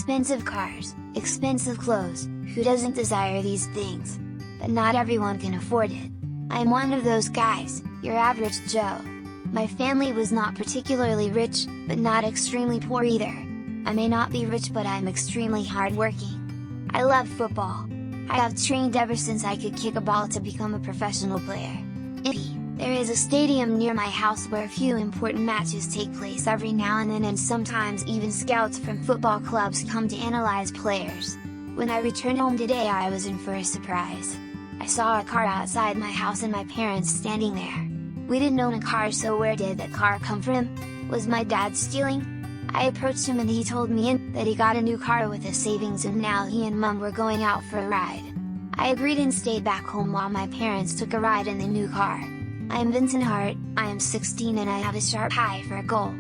expensive cars, expensive clothes, who doesn't desire these things? But not everyone can afford it. I'm one of those guys, your average Joe. My family was not particularly rich, but not extremely poor either. I may not be rich, but I'm extremely hardworking. I love football. I have trained ever since I could kick a ball to become a professional player. There is a stadium near my house where a few important matches take place every now and then, and sometimes even scouts from football clubs come to analyze players. When I returned home today, I was in for a surprise. I saw a car outside my house and my parents standing there. We didn't own a car, so where did that car come from? Was my dad stealing? I approached him and he told me that he got a new car with his savings and now he and Mom were going out for a ride. I agreed and stayed back home while my parents took a ride in the new car. I am Vincent Hart, I am 16 and I have a sharp eye for a goal.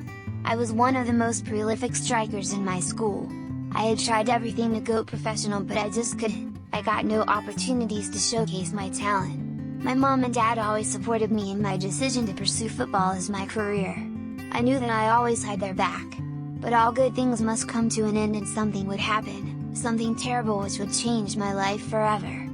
I was one of the most prolific strikers in my school. I had tried everything to go professional, but I just couldn't. I got no opportunities to showcase my talent. My mom and dad always supported me in my decision to pursue football as my career. I knew that I always had their back. But all good things must come to an end, and something would happen, something terrible which would change my life forever.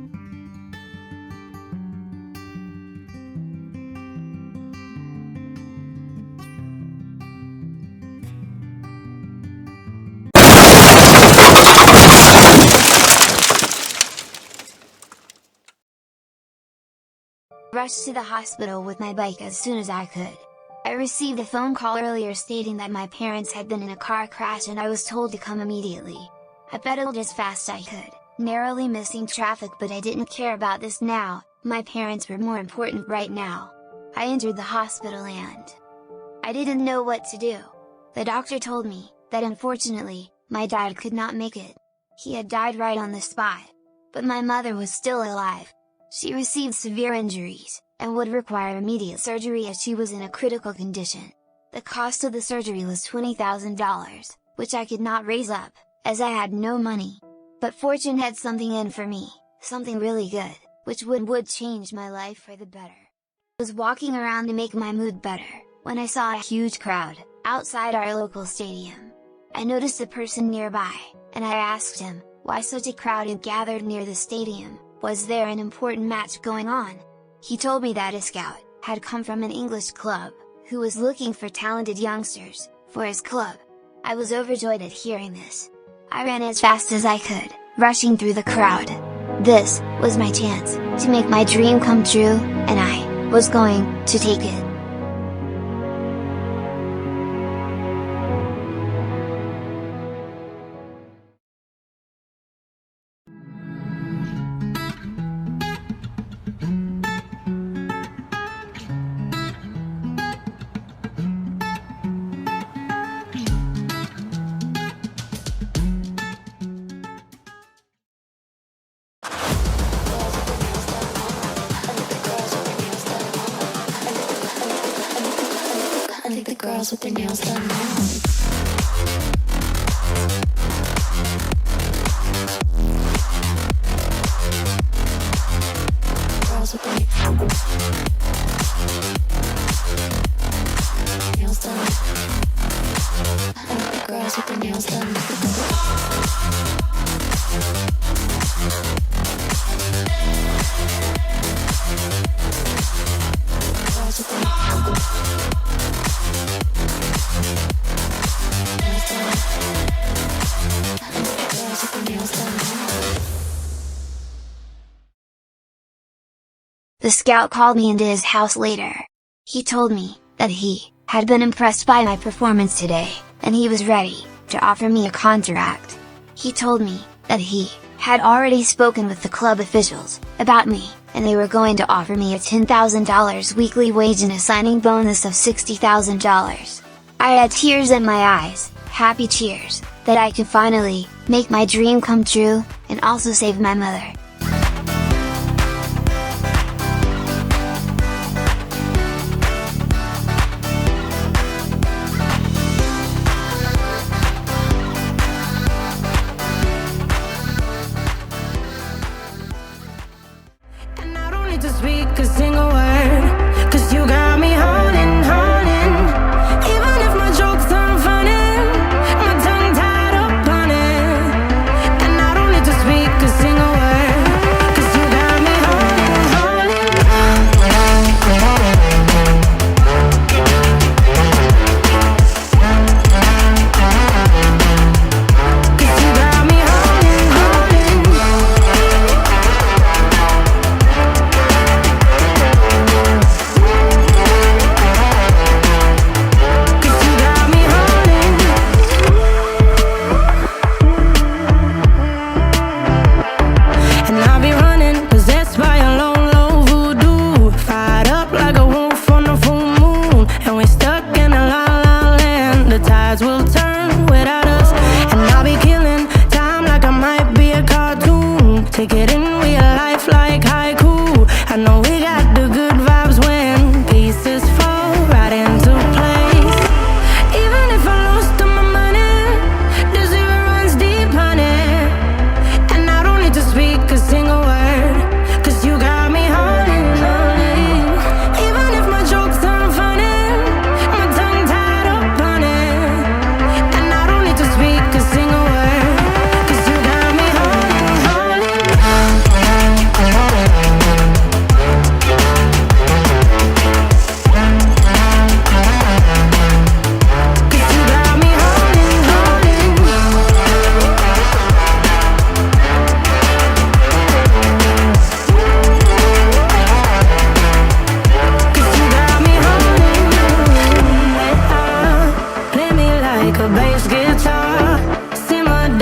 I rushed to the hospital with my bike as soon as I could. I received a phone call earlier stating that my parents had been in a car crash and I was told to come immediately. I pedaled as fast as I could, narrowly missing traffic, but I didn't care about this now. My parents were more important right now. I entered the hospital and I didn't know what to do. The doctor told me that unfortunately, my dad could not make it. He had died right on the spot. But my mother was still alive. She received severe injuries, and would require immediate surgery as she was in a critical condition. The cost of the surgery was $20,000, which I could not raise up, as I had no money. But fortune had something in for me, something really good, which would change my life for the better. I was walking around to make my mood better, when I saw a huge crowd, outside our local stadium. I noticed a person nearby, and I asked him, why such a crowd had gathered near the stadium. Was there an important match going on? He told me that a scout had come from an English club, who was looking for talented youngsters for his club. I was overjoyed at hearing this. I ran as fast as I could, rushing through the crowd. This was my chance to make my dream come true, and I was going to take it. I think the girls with their nails done now. Girls with their nails done. I think the girls with their nails done. Girls with their The scout called me into his house later. He told me that he had been impressed by my performance today, and he was ready to offer me a contract. He told me that he had already spoken with the club officials about me, and they were going to offer me a $10,000 weekly wage and a signing bonus of $60,000. I had tears in my eyes, happy tears, that I could finally make my dream come true, and also save my mother. To speak a single word, 'cause you got me holding, even if my jokes aren't funny, my tongue tied up on it.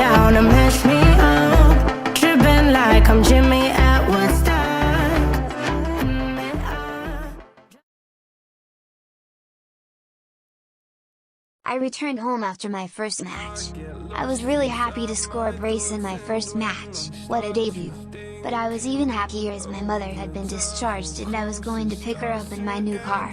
down and mess me up. Tripping like I'm Jimmy at Woodstock. I returned home after my first match. I was really happy to score a brace in my first match, what a debut! But I was even happier as my mother had been discharged and I was going to pick her up in my new car.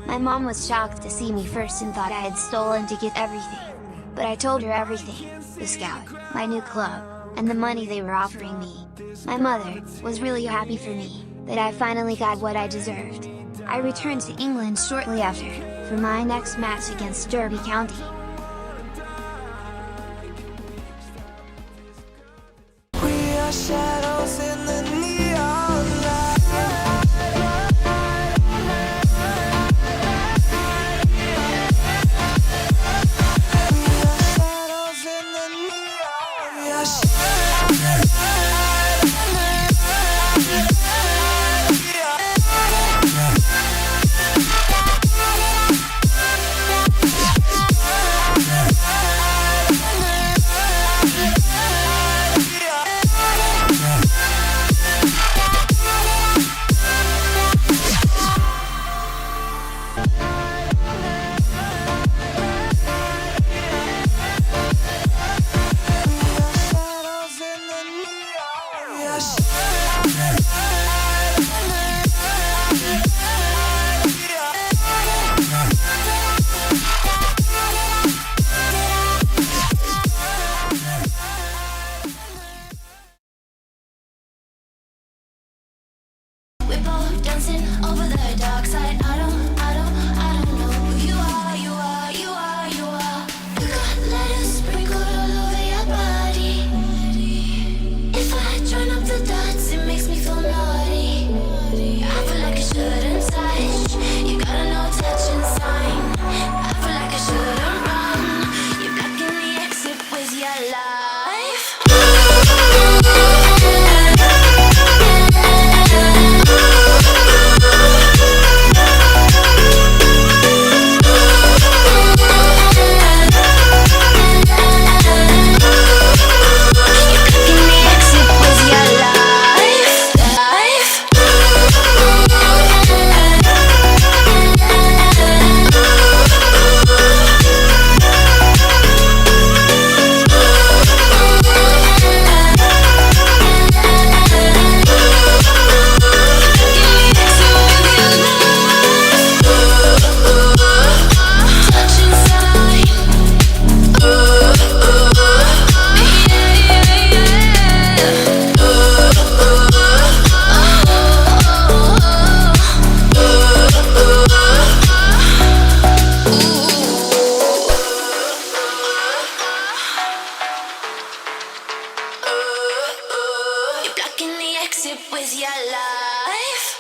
My mom was shocked to see me first and thought I had stolen to get everything. But I told her everything, the Scout, my new club, and the money they were offering me. My mother was really happy for me, that I finally got what I deserved. I returned to England shortly after, for my next match against Derby County. We are shadows in the neon light. We're both dancing over the dark side. I don't know who you are, you are, you are, you are. You got letters sprinkled all over your body. If I join up the dots, it makes me feel naughty. I feel like I shouldn't touch. You got a no touching sign. I feel like I shouldn't run. You're blocking the exit with your life. You're blocking the exit with your life.